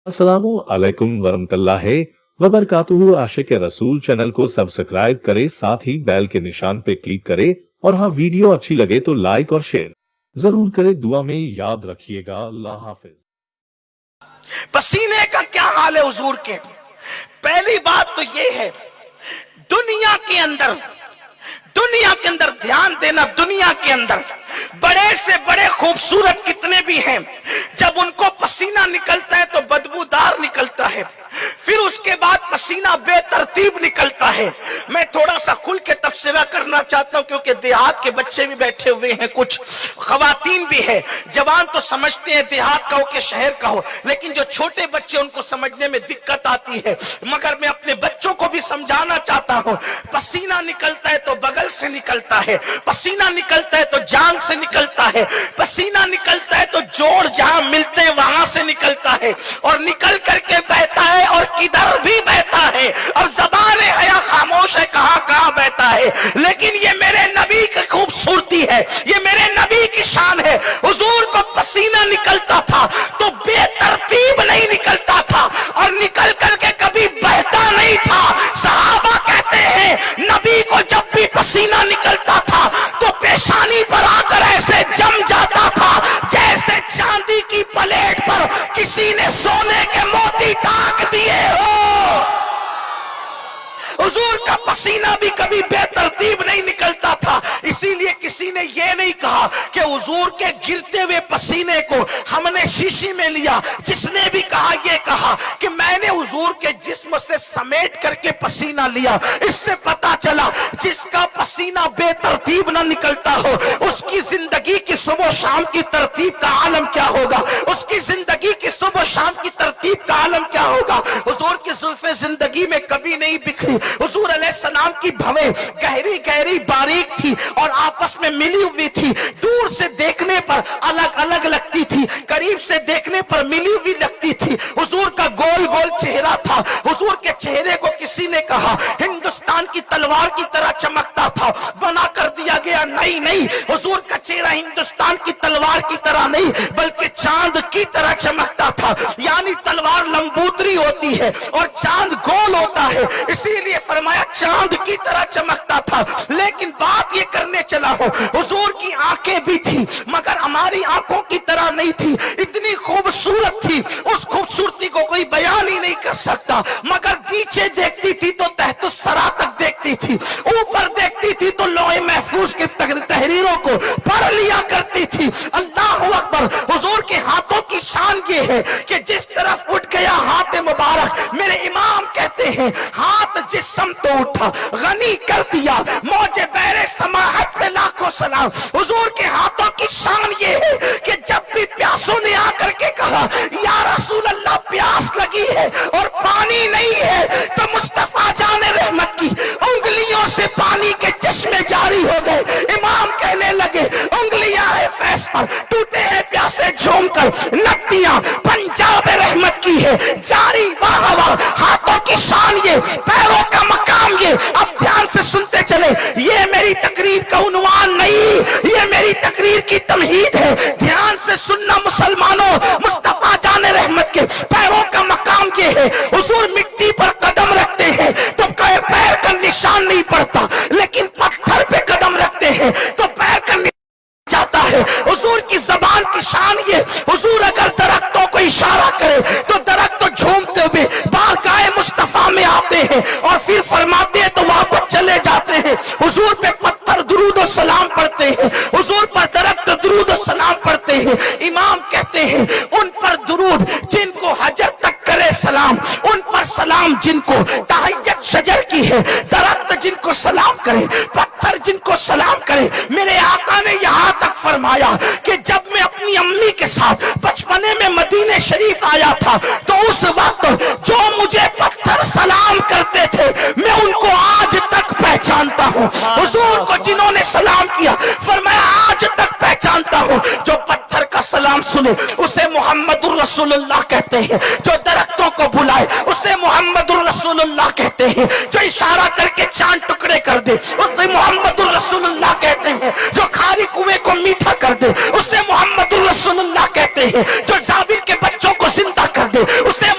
अस्सलामु अलैकुम वरहमतुल्लाहि वबरकातुहू। आशिक रसूल चैनल को सब्सक्राइब करे, साथ ही बेल के निशान पे क्लिक करे और हाँ, वीडियो अच्छी लगे तो लाइक और शेयर जरूर करे। दुआ में याद रखिएगा। अल्लाह हाफिज। पसीने का क्या हाल है हुजूर के? पहली बात तो ये है, दुनिया के अंदर ध्यान देना, दुनिया के अंदर बड़े से बड़े खूबसूरत कितने भी हैं, जब उनको पसीना निकलता है तो बदबूदार निकलता है, फिर उसके बाद पसीना बेतरतीब निकलता है। मैं थोड़ा सा खुल के तबसरा करना चाहता हूं, क्योंकि देहात के बच्चे भी बैठे हुए हैं, कुछ खवातीन भी है। जवान तो समझते हैं देहात का हो कि शहर का हो, लेकिन जो छोटे बच्चे उनको समझने में दिक्कत आती है। मगर मैं अपने बच्चों को भी समझाना चाहता हूं, पसीना निकलता है तो बगल से निकलता है, पसीना निकलता है तो जान से निकलता है, पसीना निकलता है तो जोड़ जहां मिलते हैं वहां से निकलता है, और निकल करके बहता है और किधर भी बहता है। अब ज़बान-ए हया खामोश है, कहां कहां बहता है। लेकिन ये मेरे नबी की खूबसूरती है, ये मेरे नबी की शान है। हुजूर को पसीना निकलता था तो बेतरतीब नहीं निकलता था, और निकल करके कभी बहता नहीं था। सहाबा कहते हैं नबी को जब भी पसीना निकलता था तो पेशानी पर आकर ऐसे जम जाता था जैसे चांदी की प्लेट पर किसी ने सोने के मोती ताक दिए हो। हुजूर का पसीना भी कभी बेतरतीब नहीं निकलता था। इसीलिए किसी ने यह नहीं कहा कि हुजूर के गिरते हुए पसीने को हमने शीशी में लिया। जिसने भी कहा, यह कहा कि मैंने हुजूर के जिस्म से समेट करके पसीना लिया। इससे पता चला जिसका पसीना बेतरतीब ना निकलता हो, उसकी जिंदगी की सुबह शाम की तरतीब का आलम क्या होगा, उसकी जिंदगी की सुबह शाम की तरतीब का आलम क्या होगा। हुजूर की जुल्फे जिंदगी में कभी नहीं बिखरी। हुजूर अलैहिस्सलाम की भवें गहरी गहरी बारीक थी और आपस में मिली हुई थी। दूर से देखने पर अलग अलग लगती थी, करीब से देखने पर मिली हुई लगती थी। हुजूर का गोल गोल चेहरा था। हुजूर के चेहरे को किसी ने कहा हिंदुस्तान की तलवार की तरह चमकता था, बना कर दिया गया। नहीं नहीं, हुजूर का चेहरा हिंदुस्तान की तलवार की तरह नहीं बल्कि चांद की तरह चमकता था। यानी तलवार लंबूतरी होती है और चांद गोल होता है, इसीलिए फरमाया चांद की तरह चमकता था। लेकिन बात ये करने चला हूं, हुजूर की आंखें भी थी मगर हमारी आंखों की तरह नहीं थी। इतनी खूबसूरत थी, उस खूबसूरती को कोई बयान ही नहीं कर सकता। मगर नीचे देखती थी तो तहतुस्सरा तक देखती थी, ऊपर देखती थी तो लौहे महफूज की तहरीरों को पढ़ लिया करती थी। अल्लाह अकबर। हुजूर के हाथों की शान ये है कि जिस तरफ उठ गया हाथ मुबारक, मेरे इमाम कहते हैं हाथ जिस समत उठा गनी कर दिया, मौजे बहरे समाहत पे लाखों सलाम। हुजूर के हाथों की शान ये है कि जब भी प्यासों ने आकर के कहा या रसूल अल्लाह प्यास लगी है और पानी नहीं है, तो मुस्तफा जाने रहमत की उंगलियों से पानी के चश्मे जारी हो गए। इमाम कहने लगे उंगलियां है फैस पर, टूटे हैं प्यासे झूमकर, नदियां पंजाब रहमत की है जारी। वाह वाह, हाथों की शान ये, पैरों का मकाम ये। अब ध्यान से सुनते चले, ये मेरी तकरीर का उन्वान नहीं, ये मेरी तकरीर की तमहीद है। ध्यान से सुनना मुसलमानों, मुस्तफा जाने रहमत के पैरों का मकाम ये है। हुजूर मिट्टी पर कदम रखते हैं तो पैर का निशान नहीं पड़ता, लेकिन पत्थर पे कदम रखते हैं तो पैर का जाता है। हुजूर की जबान की शान ये, हुजूर अगर दरख्तों को इशारा करे तो दरख्त तो झूमते हुए बारगाह मुस्तफा में आते हैं और फिर फरमाते हैं तो वापस चले जाते हैं। हुजूर पे पत्थर दुरूद और सलाम पढ़ते हैं, हुजूर पर दरख्त दुरूद और सलाम पढ़ते हैं। इमाम कहते हैं उन पर दुरूद जिनको हजर तक करे सलाम, उन पर सलाम जिनको तहय्यत शजर की है, दरख्त जिनको सलाम करे, पत्थर जिनको सलाम करे। मेरे आका ने यहाँ तक फरमाया कि जब मैं अपनी अम्मी के साथ बचपने में मदीने शरीफ आया था तो उस वक्त जो मुझे पत्थर सलाम करते थे मैं उनको आज तक पहचानता हूँ। हुजूर को जिन्होंने सलाम किया फरमाया आज तक पहचानता हूँ। जो पत्थर का सलाम सुने उसे मोहम्मदुर रसूलुल्लाह कहते हैं, जो दरख्तों को बुलाए उसे मोहम्मदुर रसूलुल्लाह कहते हैं, जो इशारा करके चांद टुकड़े कर दे उसे मोहम्मदुर रसूलुल्लाह कहते हैं, जो खारी कुएं को मीठा कर दे उसे मोहम्मदुर रसूलुल्लाह कहते हैं, जो जाबिर के बच्चों को जिंदा कर दे उसे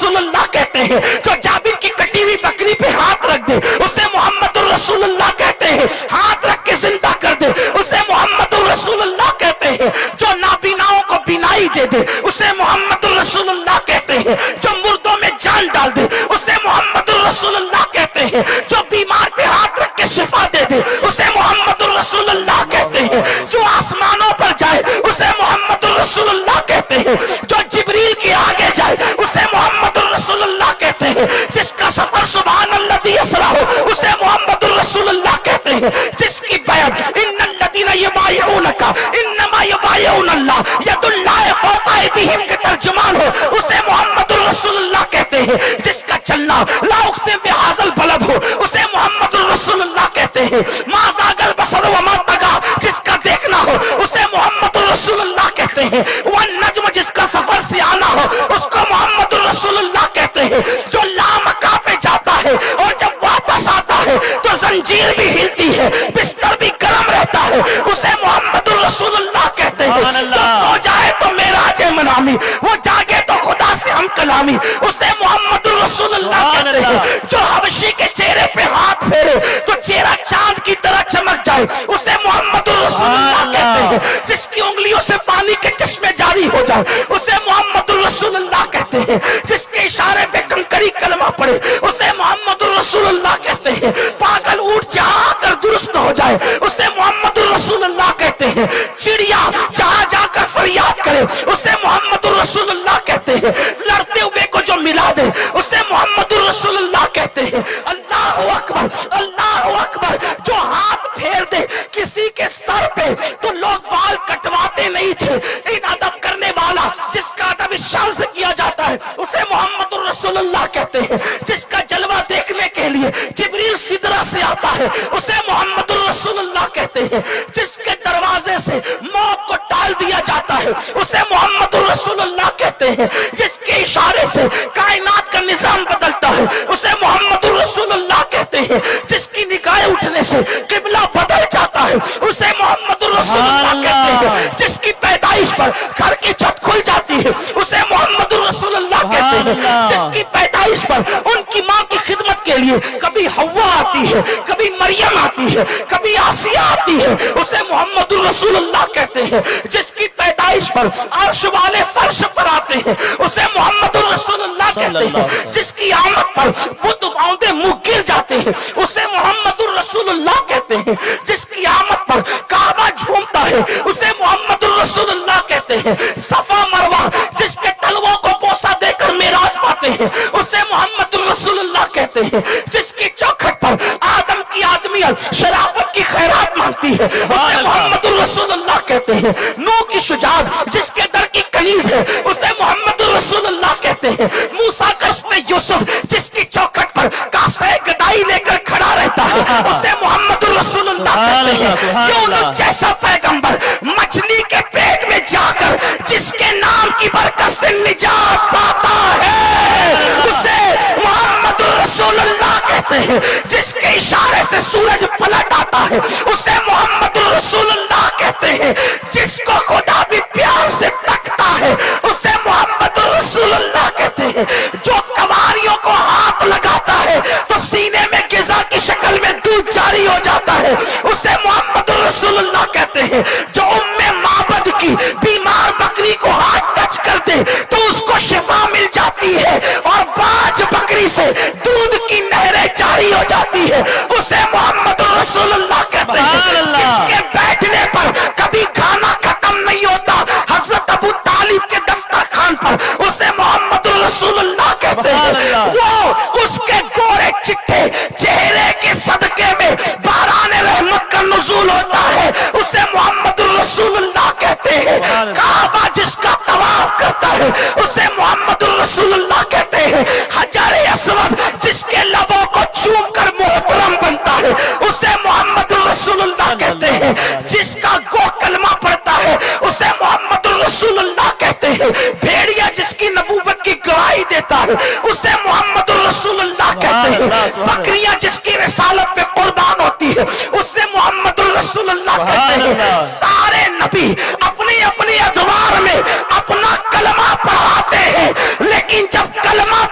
रसूल अल्लाह कहते हैं। जो जाबिर की कटी हुई बकरी पे हाथ रख दे उसे मोहम्मद रसूल अल्लाह कहते हैं। हाथ रख के जिंदा कर दे उसे मोहम्मद रसूल अल्लाह कहते हैं। जो नाबीनाओं को बीनाई दे दे उसे मोहम्मद रसूल अल्लाह कहते हैं। जो मुर्दों में जान डाल दे उसे मोहम्मद रसूल अल्लाह कहते हैं। जो बीमार पे हाथ रख के शिफा दे दे उसे मोहम्मद रसूल अल्लाह कहते हैं। जो आसमानों पर जाए उसे मोहम्मद रसूल अल्लाह कहते हैं। जो जिब्रील के आगे जाए उसे मोहम्मद रसूल अल्लाह कहते हैं। जिसका सफर सुभान अल्लाह यसरा हो उसे मोहम्मद रसूल अल्लाह कहते हैं। जिसकी बैत इन्नल्लज़ीना युबाइऊनका इन्नमा युबाइऊनल्लाह यदुल्लाहि फौका अयदीहिम के तर्जुमान हो उसे मोहम्मद रसूल अल्लाह कहते हैं। जिसका चलना ला उक़सिम बिहाज़ल बलद हो उसे मोहम्मद रसूल अल्लाह कहते हैं। मा ज़ागल बसर व मा तगा जिसका देखना हो उसे मोहम्मद रसूल अल्लाह कहते हैं। वन नज्म जिसका सफर से आना हो उसको मोहम्मद रसूल अल्लाह कहते हैं। जो लामका पे जाता है और जब वापस आता है तो जंजीर भी हिलती है बिस्तर भी गर्म रहता है उसे मोहम्मद रसूल अल्लाह कहते हैं। जो सो जाए तो मेराज मनामी वो जागे तो खुदा से हम कलामी उसे मोहम्मद रसूल अल्लाह कहते हैं। जो हबशी के चेहरे पे हाथ फेरे तो चेहरा चांद की तरह चमक जाए उसे मोहम्मद रसूल अल्लाह कहते हैं। जिसकी उंगलियों से पानी के चश्मे जारी हो जाए उसे मोहम्मद रसूल अल्लाह कहते हैं। जिसके इशारे पे कंकरी कलमा पड़े उसे मोहम्मद रसूल अल्लाह कहते हैं। पागल ऊंट जहां आकर दुरुस्त हो जाए उसे मोहम्मद रसूल अल्लाह कहते हैं। चिड़िया जहां जाकर फरियाद करे उसे मोहम्मद रसूल अल्लाह कहते हैं। लड़ते हुए को जो मिला दे उसे मोहम्मद रसूल अल्लाह कहते हैं। अल्लाह अकबर अल्लाह अकबर। जो हाथ फेर दे किसी के सर पे तो लोग बाल कटवाते नहीं थे। इन अदब करने वाला जिसका अदब इस शान से किया जाता है उसे मोहम्मद रसूल अल्लाह कहते हैं। जिसका जलवा देखने के लिए जिब्रील सिदरा से आता है उसे मोहम्मद रसूल अल्लाह कहते हैं। जिसके दरवाजे से मौत को टाल दिया जाता है उसे मोहम्मद रसूल अल्लाह कहते हैं। जिसके इशारे से कायनात का निजाम बदलता है उसे मोहम्मद रसूल अल्लाह कहते हैं। जिसकी निगाहें उठने से किबला बदल जाता है उसे मोहम्मद रसूल अल्लाह कहते हैं। जिसकी पैदाइश पर घर की छत खुल जाती है उसे मोहम्मद रसूल अल्लाह कहते हैं। जिसकी पैदाइश पर उनकी मां की खिदमत के लिए कभी हव्वा आती है कभी मरियम आती है कभी आसिया आती है उसे मोहम्मद रसूल अल्लाह कहते हैं। जिसकी पैदाइश पर अर्श वाले फर्श पर आते हैं उसे मोहम्मद रसूल अल्लाह कहते हैं। जिसकी आमद पर बुत औंधे मुंह गिर जाते हैं उसे मोहम्मद रसूल अल्लाह कहते हैं। जिसकी आमद पर काबा झूमता है उसे मोहम्मद रसूल अल्लाह कहते हैं। सफा मरवा जिसके तलवों को बोसा देकर मेराज पाते हैं उसे मोहम्मद रसूल अल्लाह कहते हैं। जिसकी चौखट पर आदम की आदमियत शराबत की खैरात मांगती है उसे मोहम्मद रसूल अल्लाह कहते हैं। नूह की शुजाअत जिसके दर की कनीज है उसे मोहम्मद रसूल अल्लाह कहते हैं। मूसा का उसमें यूसुफ जिसकी चौखट पर कासे गदाई लेकर खड़ा रहता है उसे मोहम्मद रसूल अल्लाह कहते हैं। यूनुस जैसा पैगंबर मछली के पेट में जाकर जिसके नाम की बरकत से निजात पाता है उसे मोहम्मद रसूल अल्लाह कहते हैं। जिसके इशारे से सूरज पलट आता है उसे मोहम्मद रसूल अल्लाह कहते हैं। जिसको खुदा भी प्यार से तकता है उसे मोहम्मद रसूल अल्लाह कहते हैं। जो कवारियों को हाथ लगाता है तो सीने में गिजा की शक्ल में दूध जारी हो जाता है उसे मोहम्मद रसूल अल्लाह कहते हैं। जो उम्मे माबद की बीमार बकरी को हाथ टच कर दे तो उसको शिफा मिल जाती है और बाज बकरी से दूध की नहरें जारी हो जाती है उसे मोहम्मद रसूल अल्लाह कहते हैं। जिसके बैठने पर कभी खाना खत्म नहीं होता हजरत अबू तालिब के दस्तरखान पर उसे मोहम्मद रसूल अल्लाह कहते हैं। वो उसके गोरे चिट्टे चेहरे के सदके में बारान रहमत का नुज़ूल होता है उसे मोहम्मद रसूल अल्लाह कहते हैं। काबा जिसका तवाफ करता है उसे मोहम्मद रसूल अल्लाह कहते हैं। हजर अस्वद जिसके लबों को चूम कर मोहतरम बनता है उसे मोहम्मद रसूल अल्लाह कहते हैं। जिसका गो कलमा पढ़ता है उसे मोहम्मद रसूल अल्लाह कहते हैं। भेड़िया जिसकी नबूवत की गवाही देता है उसे मोहम्मद रसूल अल्लाह कहते हैं। बकरियां जिसकी रिसालत में कुर्बान होती है उससे मोहम्मद रसूल अल्लाह कहते हैं। सारे नबी अपनी अपनी अदवार में अपना कलमा पढ़ाते हैं लेकिन जब कलमा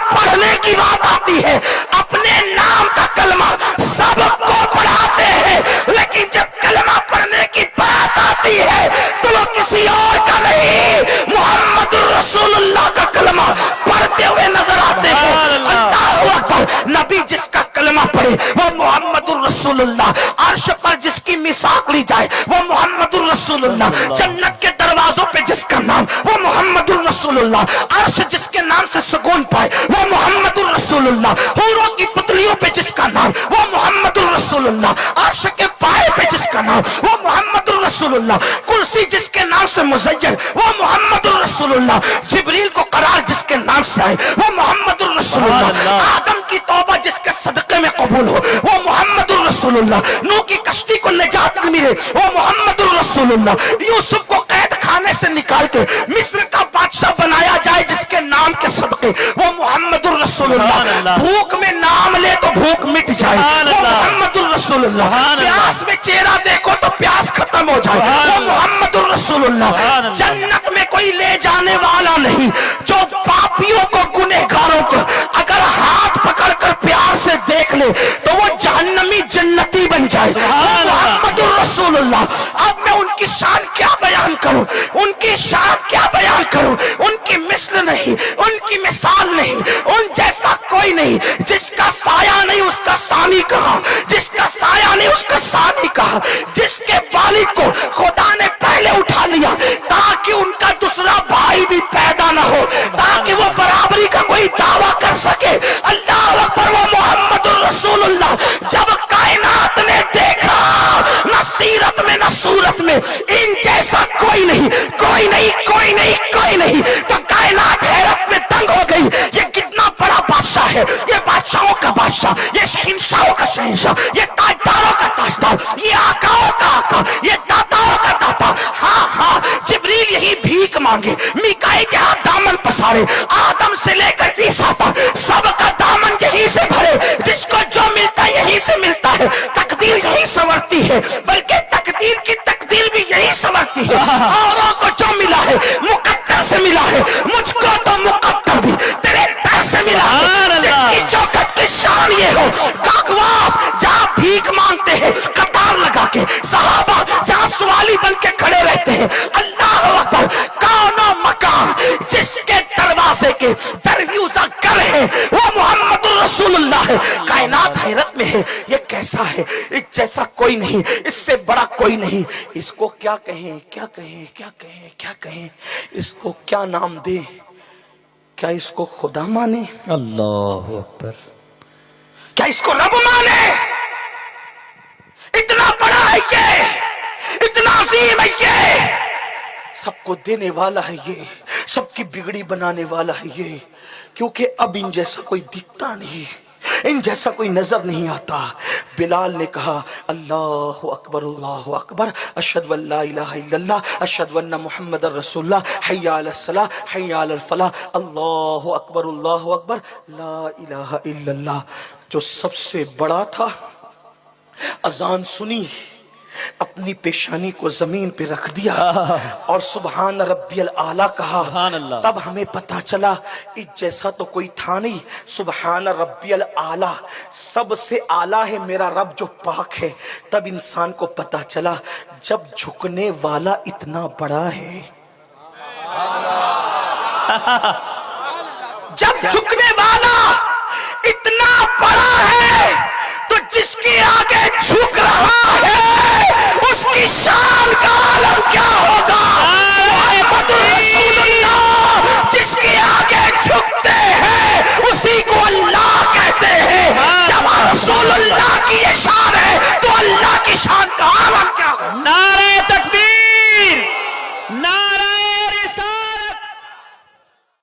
रसूलुल्लाह, अर्श पर जिसकी मिसाक ली जाए वो मोहम्मदुर रसूलुल्लाह, जन्नत के दरवाजों पे जिसका नाम वो मोहम्मदुर रसूलुल्लाह, अर्श जिसके नाम से सुकून पाए वो मोहम्मदुर रसूलुल्लाह, हूरों की पुतलियों पे जिसका नाम वो मोहम्मदुर रसूलुल्लाह, अर्श के पाए पे जिसका नाम वो मोहम्मदुर रसूलुल्लाह, कुर्सी जिसके नाम से मुज़य्यन वो मोहम्मदुर रसूलुल्लाह, जिब्रील को करार जिसके नाम से आए वो मोहम्मदुर रसूलुल्लाह, आदम की तौबा जिसके सदक़े में कबूल हो वो मोहम्मदुर रसूलुल्लाह, नूह की कश्ती को निजात मिले वो मोहम्मदुर रसूलुल्लाह, यूसुफ को कैद खाने से निकाल के मिस्र का बादशाह बनाया जाए जिसके नाम के सदक़े वो मोहम्मदुर रसूलुल्लाह, भूख में नाम ले तो भूख मिट जाए वो मोहम्मदुर रसूलुल्लाह, प्यास में चेहरा देखो तो प्यास खत्म हो जाए वो मोहम्मदुर रसूलुल्लाह, जन्नत में कोई ले जाने वाला नहीं जो पापियों को गुनहगारों को अगर हाथ पकड़कर प्यार से देख ले तो वो जहन्नमी जन्नती बन जाए मोहम्मदुर रसूलुल्लाह। अब मैं उनकी शान क्या बयान करूं, उनकी शान क्या बयान करूं, उनकी मिस्ल नहीं, उनकी मिसाल नहीं, उन जैसा कोई नहीं, जिसका साया नहीं उसका सानी कहा, जिसका साया नहीं उसका सानी कहा, जिसके वालिद को खुदा ने पहले उठा लिया ताकि उनका दूसरा भाई भी पैदा ना हो, ताकि वो बराबरी का कोई दावा कर सके। अल्लाह अकबर, वो मोहम्मदुर रसूलुल्लाह। जब कायनात ने देखा न सीरत में न सूरत में इन जैसा कोई नहीं, कोई नहीं, कोई नहीं, कोई नहीं, तो कायनात हैरत में दंग हो गई। ये कितना बड़ा बादशाह है, ये बादशाहों का बादशाह, ये शहंशाहों का शहंशाह, ये ताजदारों का ताजदार, ये आकाओं का आका, ये दाताओं का दाता। हाँ हाँ, जिब्रील यही भीख मांगे, मीकाईल के हाथ दामन पसारे, आदम से लेकर ईसा तक सबका दामन यहीं से भरे, जिसको जो मिलता है यहीं से मिलता है, तकदीर यहीं संवरती है, बल्कि तकदीर की तकदीर भी यहीं संवरती है। औरों को जो मिला है मुकद्दर से मिला है, मुझको तो मुकद्दर भी तेरे दर से मिला है। जिसकी चौखट की शान ये हो, काकवास जहाँ भीख मांगते हैं कतार लगा के, सहाबा जहाँ सवाली बन के खड़े रहते हैं, अल्लाह अकबर, कौनो मकान जिसके दरवाजे के दरवाजा कर है वो मोहम्मदुर रसूलुल्लाह है। कायनात हैरत में है, ये कैसा है, इस जैसा कोई नहीं, इससे बड़ा कोई नहीं। इसको क्या कहें, क्या कहें, क्या कहें, क्या कहें, इसको क्या नाम दे, क्या इसको खुदा माने, अल्लाह अकबर, क्या इसको रब माने? इतना बड़ा है ये, इतना अजीम है ये, सबको देने वाला है ये, सबकी बिगड़ी बनाने वाला है ये, क्योंकि अब इन जैसा कोई दिखता नहीं, इन जैसा कोई नजर नहीं आता। बिलाल ने कहा अल्लाहु अकबर, अल्लाहु अकबर, अशहदु अल्ला इलाहा इल्लल्लाह, अशहदु अन्ना मुहम्मदर रसूलुल्लाह, हय्या अलस सलाह, हय्या अलल फलाह, अल्लाहु अकबर, अल्लाहु अकबर, ला इलाहा इल्लल्लाह। जो सबसे बड़ा था, अजान सुनी, अपनी पेशानी को जमीन पे रख दिया और सुबहान रब्बियल आला कहा। तब हमें पता चला इस जैसा तो कोई था नहीं। सुबहान रब्बियल आला, सबसे आला है मेरा रब जो पाक है। तब इंसान को पता चला जब झुकने वाला इतना बड़ा है, जब झुकने वाला इतना बड़ा है तो जिसके आगे झुक रहा है